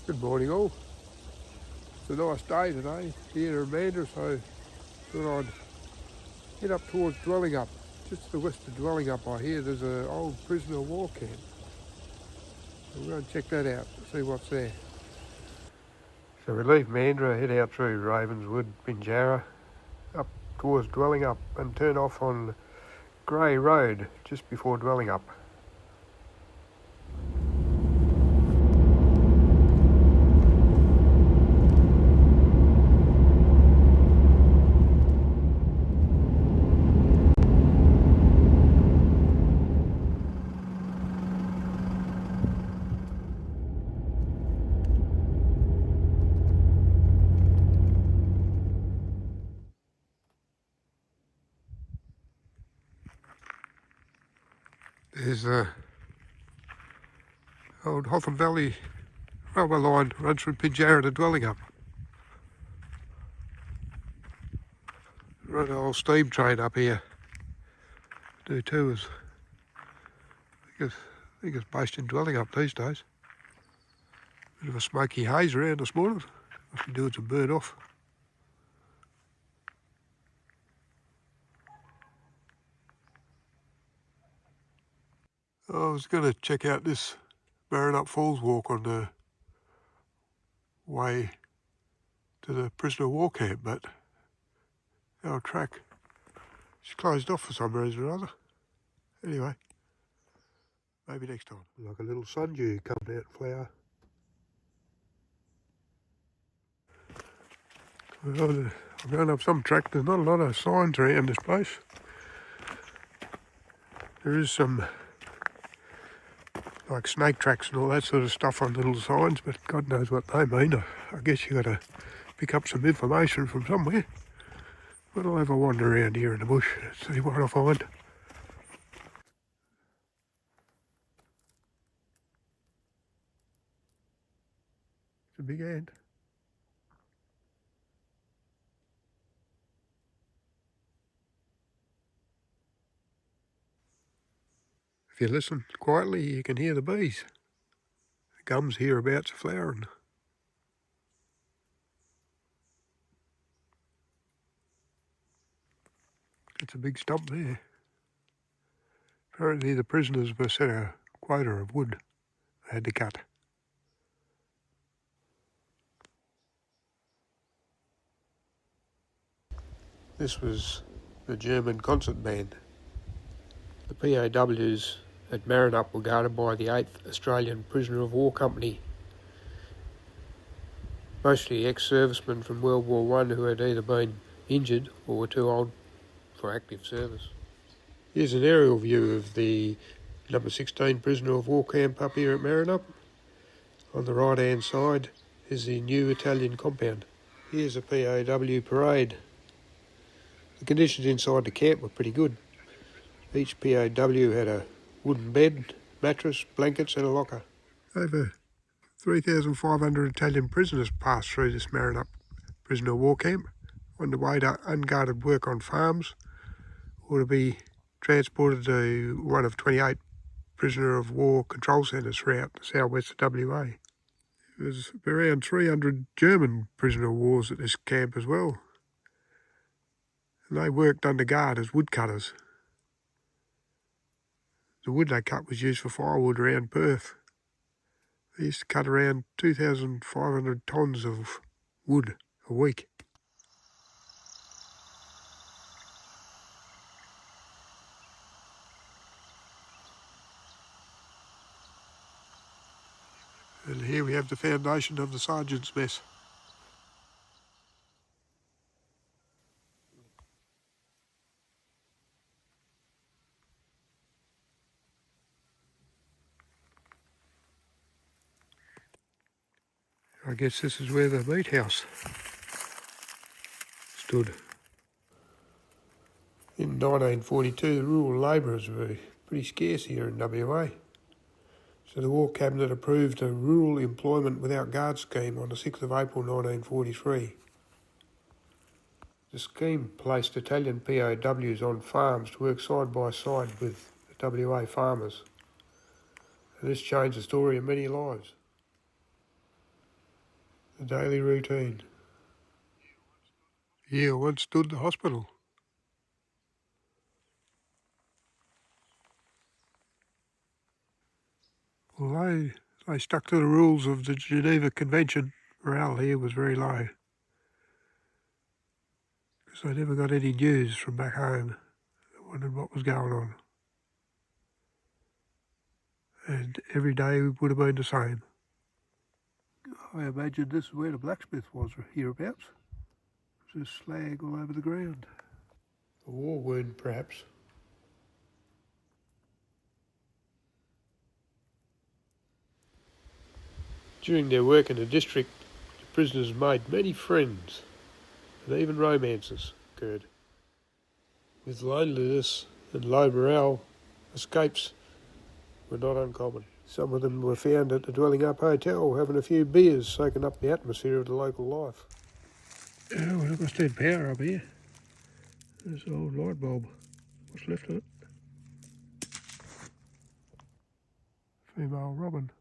Good morning all. It's a nice day today here in Mandurah, so thought I'd head up towards Dwellingup. Just to the west of Dwellingup I hear there's an old prisoner of war camp. So we'll go and check that out, see what's there. So we leave Mandurah, head out through Ravenswood in Jarrah, up towards Dwellingup and turn off on Grey Road just before Dwellingup. There's the old Hotham Valley railway line runs from Pinjarra to Dwellingup. Run an old steam train up here. Do tours. I think it's based in Dwellingup these days. Bit of a smoky haze around this morning. Must be doing some burn off. I was going to check out this Marrinup Falls walk on the way to the prisoner of war camp, but our track is closed off for some reason or other. Anyway, maybe next time. Like a little sundew coming out flower. Well, I'm going up some track. There's not a lot of signs around this place. There is some like snake tracks and all that sort of stuff on little signs, but God knows what they mean. I guess you got to pick up some information from somewhere. But I'll have a wander around here in the bush and see what I find. It's a big ant. If you listen quietly, you can hear the bees. The gums hereabouts are flowering. It's a big stump there. Apparently the prisoners were set a quota of wood they had to cut. This was the German concert band. The POWs at Marrinup were guarded by the 8th Australian Prisoner of War Company. Mostly ex-servicemen from World War I who had either been injured or were too old for active service. Here's an aerial view of the number 16 Prisoner of War camp up here at Marrinup. On the right hand side is the new Italian compound. Here's a POW parade. The conditions inside the camp were pretty good. Each POW had a wooden bed, mattress, blankets and a locker. Over 3,500 Italian prisoners passed through this Marrinup prisoner of war camp on the way to unguarded work on farms or to be transported to one of 28 prisoner of war control centres throughout the southwest of WA. There was around 300 German prisoner of wars at this camp as well. And they worked under guard as woodcutters. The wood they cut was used for firewood around Perth. They used to cut around 2,500 tonnes of wood a week. And here we have the foundation of the sergeant's mess. I guess this is where the meat house stood. In 1942, the rural labourers were pretty scarce here in WA. So the War Cabinet approved a Rural Employment Without Guard scheme on the 6th of April 1943. The scheme placed Italian POWs on farms to work side by side with the WA farmers. And this changed the story of many lives. The daily routine. Here once stood the hospital. Although they stuck to the rules of the Geneva Convention, morale here was very low. Because they never got any news from back home. They wondered what was going on. And every day would have been the same. I imagine this is where the blacksmith was hereabouts. There's slag all over the ground. A war wound, perhaps. During their work in the district, the prisoners made many friends, and even romances occurred. With loneliness and low morale, escapes were not uncommon. Some of them were found at the Dwelling Up Hotel, having a few beers, soaking up the atmosphere of the local life. Oh, we've got dead power up here. There's an old light bulb. What's left of it? Female robin.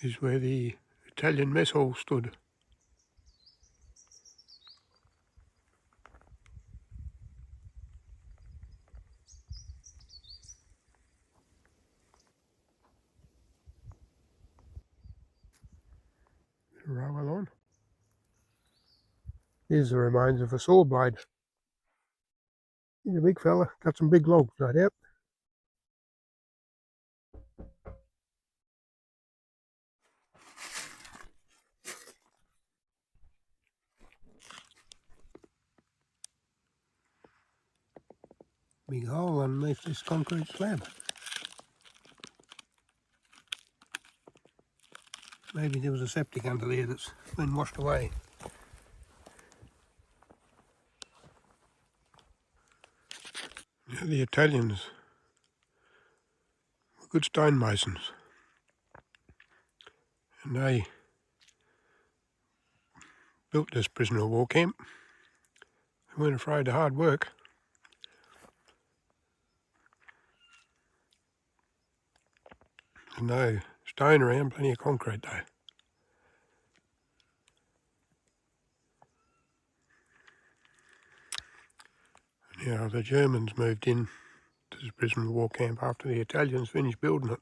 This is where the Italian mess hall stood. Railway line. Here's the remains of a saw blade. He's a big fella, got some big logs, no doubt. Big hole underneath this concrete slab. Maybe there was a septic under there that's been washed away. Yeah, the Italians were good stonemasons, and they built this prisoner of war camp. They weren't afraid of hard work. There's no stone around, plenty of concrete though. Now the Germans moved in to this prisoner of war camp after the Italians finished building it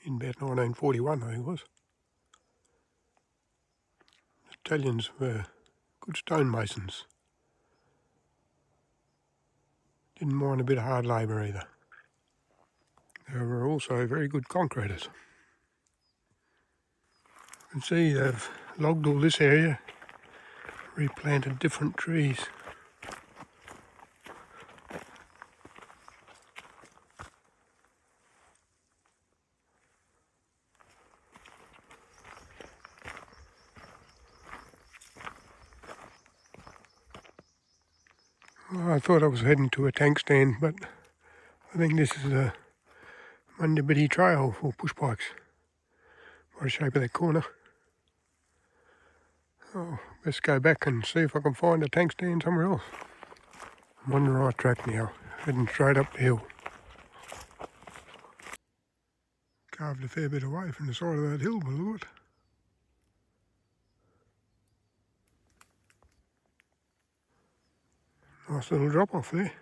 in about 1941, I think it was. The Italians were good stonemasons. Didn't mind a bit of hard labour either. They were also very good concreters. You can see they've logged all this area, replanted different trees. Well, I thought I was heading to a tank stand, but I think this is a Mundabiddy trail for push bikes by the shape of that corner. Oh, best go back and see if I can find a tank stand somewhere else. I'm on the right track now, heading straight up the hill. Carved a fair bit away from the side of that hill, by the look of it. Nice little drop off there.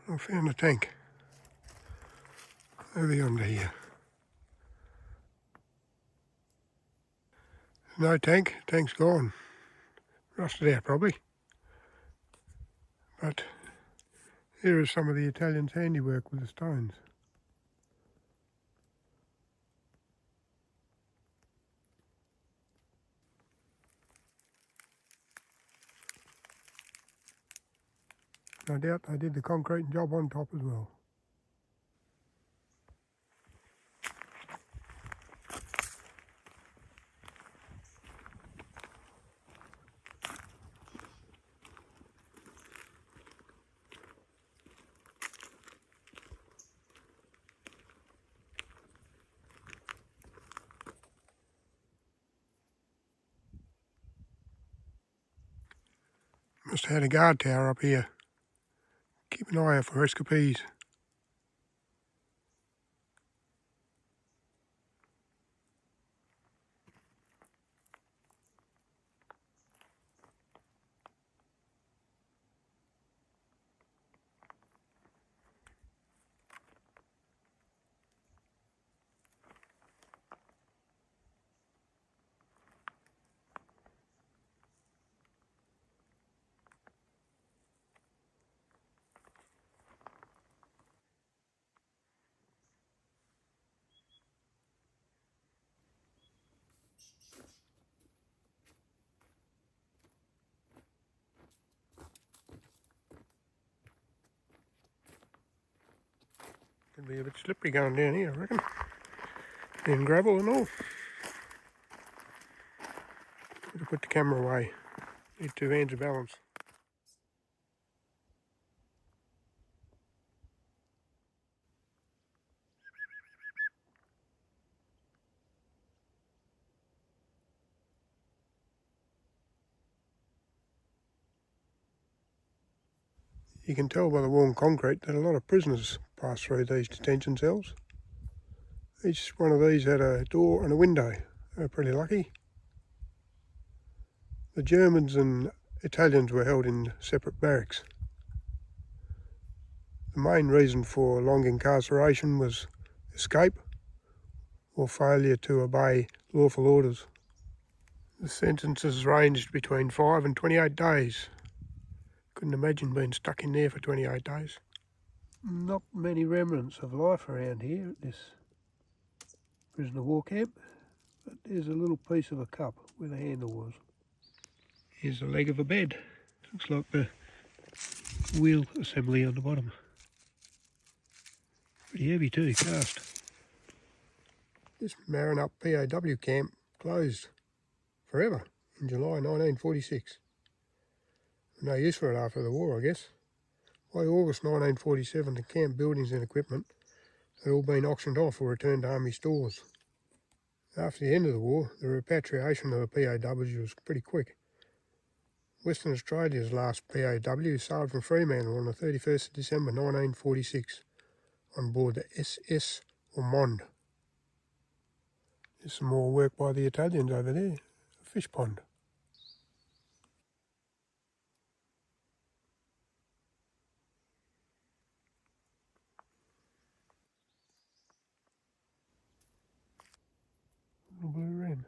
I found a tank over yonder here. No tank, tank's gone. Rusted out probably. But here is some of the Italians' handiwork with the stones. No doubt they did the concrete job on top as well. Must have had a guard tower up here. Keep an eye out for escapees. Could be a bit slippery going down here, I reckon. And gravel and all. Better put the camera away. Need two hands of balance. You can tell by the worn concrete that a lot of prisoners pass through these detention cells. Each one of these had a door and a window. They were pretty lucky. The Germans and Italians were held in separate barracks. The main reason for long incarceration was escape or failure to obey lawful orders. The sentences ranged between 5 and 28 days. Couldn't imagine being stuck in there for 28 days. Not many remnants of life around here at this prisoner of war camp, but there's a little piece of a cup where the handle was. Here's the leg of a bed. Looks like the wheel assembly on the bottom. Pretty heavy too, cast. This Marrinup POW camp closed forever in July 1946. No use for it after the war, I guess. By August 1947, the camp buildings and equipment had all been auctioned off or returned to army stores. After the end of the war, the repatriation of the POWs was pretty quick. Western Australia's last POW sailed from Fremantle on the 31st of December 1946 on board the SS Ormonde. There's some more work by the Italians over there, a fish pond. Little blue wren.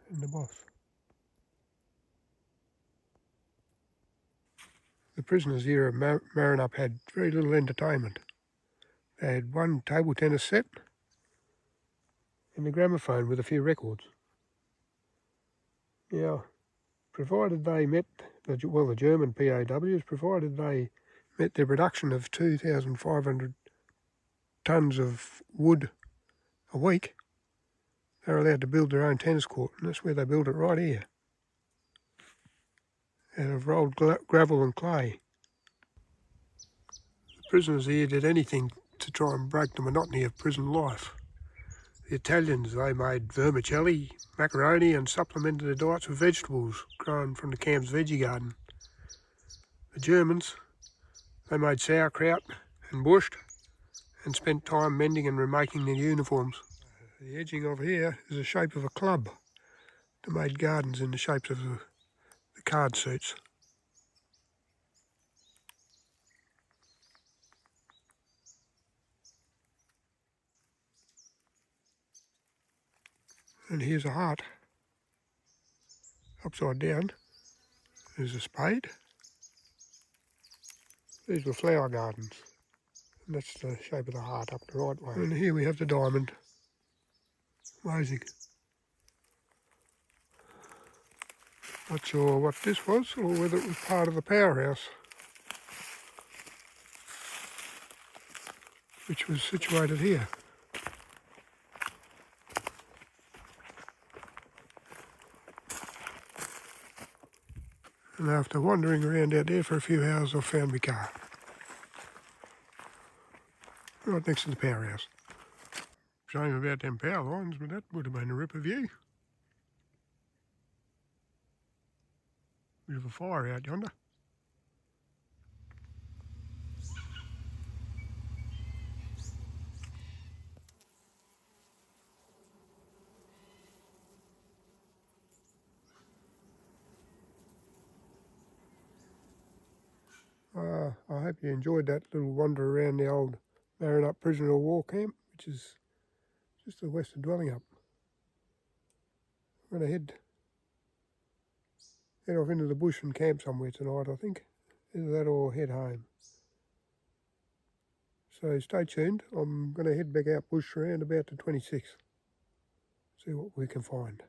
And the boss. The prisoners here at Marrinup had very little entertainment. They had one table tennis set and a gramophone with a few records. Now, provided they met, the German POWs, provided they met their production of 2,500 tonnes of wood a week, they were allowed to build their own tennis court, and that's where they built it, right here, out of rolled gravel and clay. The prisoners here did anything to try and break the monotony of prison life. The Italians, they made vermicelli, macaroni, and supplemented their diets with vegetables grown from the camp's veggie garden. The Germans, they made sauerkraut and borscht and spent time mending and remaking their uniforms. The edging of here is the shape of a club. They made gardens in the shapes of the card suits. And here's a heart, upside down. There's a spade. These were flower gardens. And that's the shape of the heart up the right way. And here we have the diamond. Amazing. Not sure what this was or whether it was part of the powerhouse, which was situated here. And after wandering around out there for a few hours, I found my car. Right next to the powerhouse. Shame about them power lines, but that would have been a ripper view. Bit of a fire out yonder. I hope you enjoyed that little wander around the old Marrinup prisoner of war camp, which is just the western dwelling up. I'm going to head off into the bush and camp somewhere tonight, I think. Either that or head home. So stay tuned. I'm going to head back out bush around about the 26th. See what we can find.